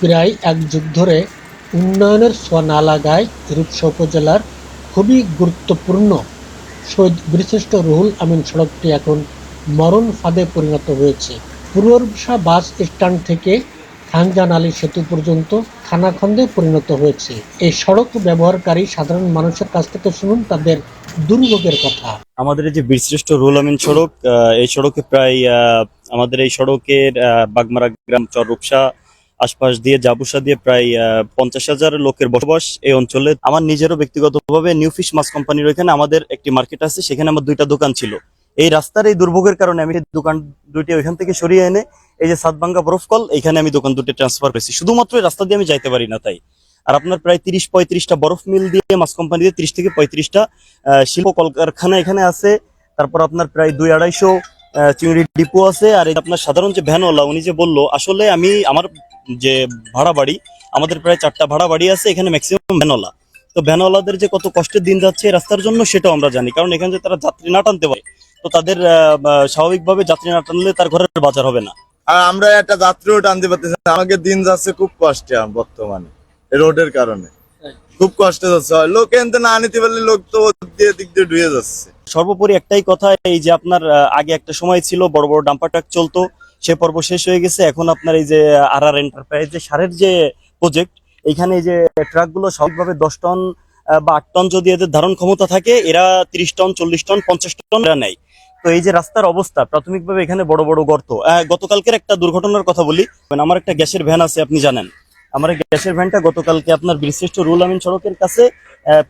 প্রায় এক যুগ ধরে উন্নয়নের ছোঁয়া না লাগায় রূপসা উপজেলার খুবই গুরুত্বপূর্ণ শহীদ বীরশ্রেষ্ঠ রুহুল আমিন সড়কটি এখন মরণ ফাঁদে পরিণত হয়েছে। পূর্ব রূপসা বাস স্ট্যান্ড থেকে খানজাহান আলী সেতু পর্যন্ত খানাখন্দে পরিণত হয়েছে। এই সড়ক ব্যবহারকারী সাধারণ মানুষের কাছ থেকে শুনুন তাদের দুর্ভোগের কথা। আমাদের এই যে বীরশ্রেষ্ঠ রুহুল আমিন সড়ক, এই সড়কে প্রায় আমাদের এই সড়কের বাগমারা গ্রাম চর রূপসা আশপাশ দিয়ে জাবুসা দিয়ে প্রায় 50,000 লোকের বসবাস এই অঞ্চলে। আমার নিজেরও ব্যক্তিগতভাবে নিউ ফিশ মাছ কোম্পানির ওইখানে আমাদের একটি মার্কেট আছে, সেখানে আমার 2টা দোকান ছিল। এই রাস্তার এই দুর্ভোগের কারণে আমি দোকান দুইটি ওইখান থেকে সরিয়ে এনে এই যে সাতবাঙ্গা বরফকল, এখানে আমি দোকান দুটো ট্রান্সফার করেছি। শুধুমাত্র এই রাস্তা দিয়ে আমি যাইতে পারি না তাই। আর আপনার প্রায় 30-35টা বরফ মিল দিয়ে মাছ কোম্পানি দিয়ে 30 থেকে 35টা শিল্প কলকারখানা এখানে আছে। তারপর আপনার প্রায় 200-250 চিংড়ি ডিপো আছে। আর এই আপনার সাধারণ যে ভ্যানওয়ালা উনি যে বললো, আসলে আমি আমার যে ভাড়া বাড়ি, আমাদের প্রায় 4টা ভাড়া বাড়ি আছে, এখানে ম্যাক্সিমাম ভ্যানওয়ালা। তো ভ্যানওয়ালাদের যে কত কষ্টের দিন যাচ্ছে এই রাস্তার জন্য সেটাও আমরা জানি, কারণ এখানে যে তারা যাত্রী না টানতে পারে, তো তাদের স্বাভাবিকভাবে যাত্রী না টানলে তার ঘরের বাজার হবে না। আর আমরা একটা যাত্রীও টানতে পারতেছি না। আমাকে দিন যাচ্ছে খুব কষ্টে বর্তমানে এই রোডের কারণে খুব কষ্টে যাচ্ছে। লোক এনতে না নিতে পারলে লোক তো দিক দিয়ে ডুয়ে যাচ্ছে। সর্বোপরি একটাই কথা, এই যে আপনার আগে একটা সময় ছিল বড় বড় ডাম্পার ট্রাক চলতো, সে পর্ব শেষ হয়ে গেছে। এখন আপনার এই যে আর এন্টারপ্রাইজ যে সারের যে প্রজেক্ট, এইখানে এই যে ট্রাকগুলো স্বাভাবিকভাবে 10 টন বা 8 টন যদি এদের ধারণ ক্ষমতা থাকে, এরা 30 টন 40 টন 50 টন এরা নেয়। তো এই যে রাস্তার অবস্থা, প্রাথমিকভাবে এখানে বড় বড় গর্ত। গতকালকের একটা দুর্ঘটনার কথা বলি। আমার একটা গ্যাসের ভ্যান আছে, আপনি জানেন। আমার এই গ্যাসের ভ্যানটা গতকালকে আপনার বীরশ্রেষ্ঠ রুহুল আমিন সড়কের কাছে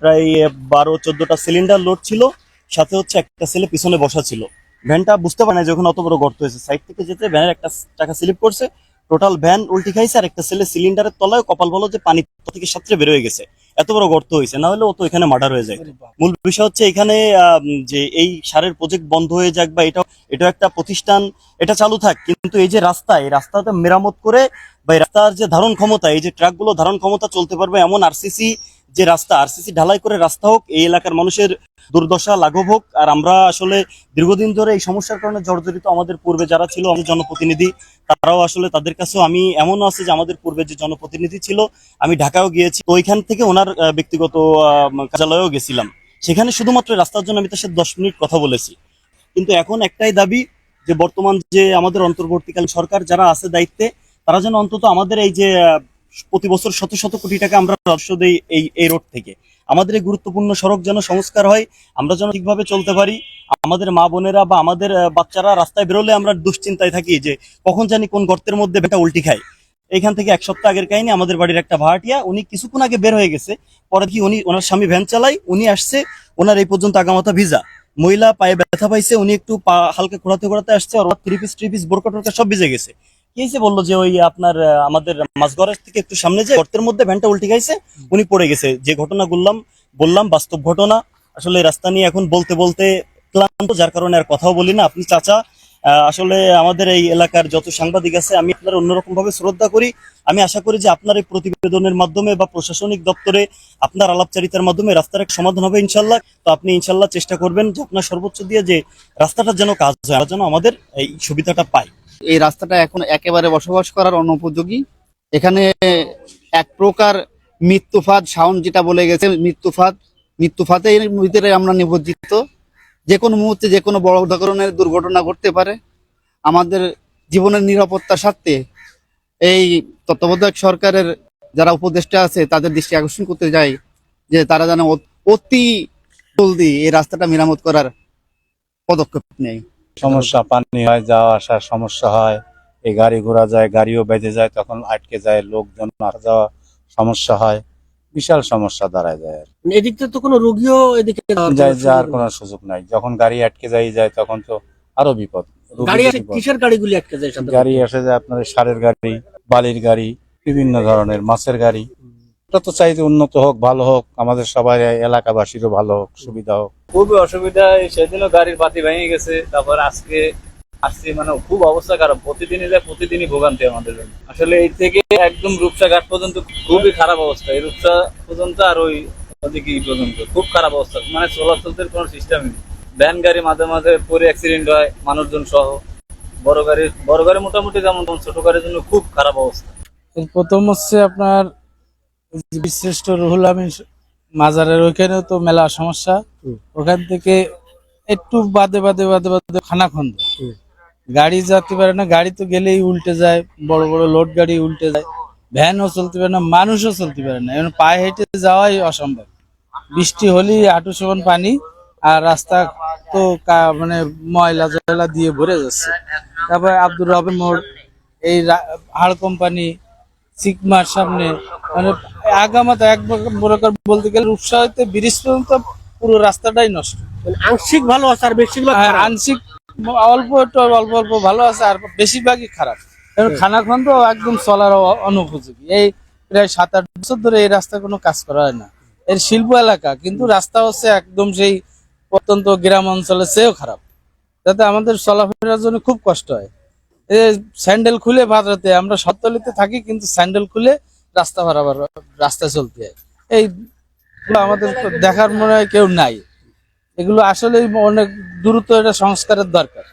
প্রায় 12-14টা সিলিন্ডার লোড ছিল, সাথে হচ্ছে একটা ছেলে পিছনে বসা ছিল। ভ্যানটা বুঝতে পারে না যখন অত বড় গর্ত হয়েছে, সাইড থেকে যেতে ভ্যানের একটা চাকা স্লিপ করছে, টোটাল ভ্যান উল্টে খাইছে। আর একটা ছেলে সিলিন্ডারের তলায় কপাল ভালো যে পানি থেকে সাঁতরে বের হয়ে গেছে, এত বড় গর্ত হয়েছে, না হলে ও তো এখানে মার্ডার হয়ে যায়। মূল বিষয় হচ্ছে এখানে যে এই সারের প্রজেক্ট বন্ধ হয়ে যাক বা এটা একটা প্রতিষ্ঠান এটা চালু থাক, কিন্তু এই যে রাস্তা, এই রাস্তাটা মেরামত করে বা এই রাস্তার যে ধারণ ক্ষমতা, এই যে ট্রাকগুলো ধারণ ক্ষমতা চলতে পারবে এমন আরসিসি যে রাস্তা, আরসিসি ঢালাই করে রাস্তা হোক, এই এলাকার মানুষের দুর্দশা লাঘব হোক। আর আমরা আসলে দীর্ঘদিন ধরে এই সমস্যার কারণে জর্জরিত। আমাদের পূর্বে যারা ছিল আমাদের জনপ্রতিনিধি, তারাও আসলে তাদের কাছেও আমি এমনও আছে যে আমাদের পূর্বে যে জনপ্রতিনিধি ছিল, আমি ঢাকাও গিয়েছি, তো ওইখান থেকে ওনার ব্যক্তিগত কার্যালয়েও গেছিলাম। সেখানে শুধুমাত্র রাস্তার জন্য আমি তার সাথে 10 মিনিট কথা বলেছি। কিন্তু এখন একটাই দাবি, যে বর্তমান যে আমাদের অন্তর্বর্তীকালীন সরকার যারা আছে দায়িত্বে, তারা যেন অন্তত আমাদের এই যে প্রতি বছর শত শত কোটি টাকা আমরা রাজস্ব দেই এই রোড থেকে, আমাদের এই গুরুত্বপূর্ণ সড়ক যেন সংস্কার হয়, আমরা যেন ঠিকভাবে চলতে পারি। আমাদের মা বোনেরা বা আমাদের বাচ্চারা রাস্তায় বেরোলে আমরা দুশ্চিন্তায় থাকি যে কখন জানি কোন গর্তের মধ্যে ভেটা উল্টি খায়। এইখান থেকে 1 সপ্তাহ আগের কাহিনী, আমাদের বাড়ির একটা ভাড়াটিয়া, উনি কিছুক্ষণ আগে বের হয়ে গেছে, পরে কি ওনার স্বামী ভ্যান চালায়, উনি আসছে, ওনার এই পর্যন্ত আগামাথা ভিজা, মহিলা পায়ে ব্যথা পাইছে, উনি একটু পা হালকা ঘোরাতে ঘোরাতে আসছে, আর 3 পিস বোরকা টোরকা সব ভিজে গেছে। কি হয়েছে বললো যে ওই আপনার আমাদের মাছঘরের থেকে একটু সামনে যে গর্তের মধ্যে ভ্যানটা উল্টে খাইছে, উনি পড়ে গেছে। যে ঘটনা বললাম বাস্তব ঘটনা। আসলে রাস্তা নিয়ে এখন বলতে বলতে ক্লান্ত, যার কারণে আর কথাও বলি না। আপনি চাচা, আসলে আমাদের এই এলাকার যত সাংবাদিক আছে, আমি আপনার অন্যরকম ভাবে শ্রদ্ধা করি। আমি আশা করি যে আপনার এই প্রতিবেদনের মাধ্যমে বা প্রশাসনিক দপ্তরে আপনার আলাপচারিতার মাধ্যমে রাস্তার এক সমাধান হবে ইনশাল্লাহ। তো আপনি ইনশাল্লাহ চেষ্টা করবেন যে আপনার সর্বোচ্চ দিয়ে যে রাস্তাটা যেন কাজ হয়, আমরা যেন আমাদের এই সুবিধাটা পাই। এই রাস্তাটা এখন একেবারে বসবাস করার অনুপযোগী। এখানে এক প্রকার মৃত্যুফাঁদ, সাউন্ড যেটা বলে গেছে, মৃত্যুফাঁদের ভিতরে আমরা নিমজ্জিত। যে কোনো মুহূর্তে যে কোনো বড় ধরনের দুর্ঘটনা ঘটতে পারে। আমাদের জীবনের নিরাপত্তার স্বার্থে এই তত্ত্বাবধায়ক সরকারের যারা উপদেষ্টা আছে তাদের দৃষ্টি আকর্ষণ করতে যাই যে তারা যেন অতি জলদি এই রাস্তাটা মেরামত করার পদক্ষেপ নেয়। সমস্যা, পানি হয়, যাওয়া আসার সমস্যা হয়, এই গাড়ি ঘোড়া যায়, গাড়িও বেঁধে যায়, তখন আটকে যায়, লোকজন আসা যাওয়া সমস্যা হয়, বিশাল সমস্যা দাঁড়ায় যায়। এদিক থেকে তো কোনো রোগীও এদিকে যাওয়ার কোনো সুযোগ নাই। যখন গাড়ি আটকে যায় তখন তো আরো বিপদ। গাড়ি আসে, কিসের গাড়িগুলি আটকে যায়? গাড়ি আসে যায় আপনার সারের গাড়ি, বালির গাড়ি, বিভিন্ন ধরনের মাছের গাড়ি। এটা তো চাইতে উন্নত হোক, ভালো হোক, আমাদের সবাই এলাকাবাসীরও ভালো হোক, সুবিধা হোক। খুবই অসুবিধা। সেদিনও গাড়ির বাতি ভেঙে গেছে, তারপর আজকে আসছি, মানে খুব অবস্থা খারাপ। প্রতিদিনই ভোগান্তি আমাদের জন্য। আসলে এই থেকে একদম রূপসা ঘাট পর্যন্ত খুবই খারাপ অবস্থা। এই রূপসা পর্যন্ত আর ওই ওদিকে পর্যন্ত খুব খারাপ অবস্থা, মানে চলাচলের কোনো সিস্টেমই নেই। ভ্যান গাড়ি মাঝে মাঝে পরে অ্যাক্সিডেন্ট হয়, মানুষজন সহ। বড় গাড়ি মোটামুটি যেমন, ছোট গাড়ির জন্য খুব খারাপ অবস্থা। এর প্রথম হচ্ছে আপনার এই যে বীরশ্রেষ্ঠ রুহুল আমিন মাজারের ওইখানেও তো মেলা সমস্যা। ওখান থেকে একটু বাদে বাদে বাদে বাদে খানাখন্দ, গাড়ি যেতে পারে না, গাড়ি তো গেলেই উল্টে যায়, বড় বড় লোড গাড়ি উল্টে যায়, ভ্যানও চলতে পারে না, মানুষও চলতে পারে না, এখন পায়ে হেঁটে যাওয়াই অসম্ভব। বৃষ্টি হলেই হাঁটু সমান পানি, আর রাস্তা তো মানে ময়লা জয়লা দিয়ে ভরে যাচ্ছে। তারপরে আব্দুর রবের মোড়, এই হাড় কোম্পানি, চিকমার সামনে, মানে আগামাতা এক প্রকার বলতে গেলে রূপসা হইতে ব্রিজ পর্যন্ত পুরো রাস্তাটাই নষ্ট। মানে আংশিক ভালো আছে আর বেশিরভাগ হ্যাঁ, খারাপ। আংশিক অল্প একটু অল্প অল্প ভালো আছে, আর বেশিরভাগই খারাপ। কারণ খানাখন্দ একদম চলার অনুপযোগী। এই প্রায় 7-8 বছর ধরে এই রাস্তা কোনো কাজ করা হয় না। এর শিল্প এলাকা, কিন্তু রাস্তা হচ্ছে একদম সেই প্রত্যন্ত গ্রাম অঞ্চলের চেয়েও খারাপ, যাতে আমাদের চলাফেরার জন্য খুব কষ্ট হয়। এই স্যান্ডেল খুলে ভাড়াতে, আমরা শহরতলিতে থাকি কিন্তু স্যান্ডেল খুলে রাস্তা বরাবর রাস্তায় চলতে হয়। এইগুলো আমাদের দেখার মনে হয় কেউ নাই। এগুলো আসলে অনেক দ্রুত এটা সংস্কারের দরকার।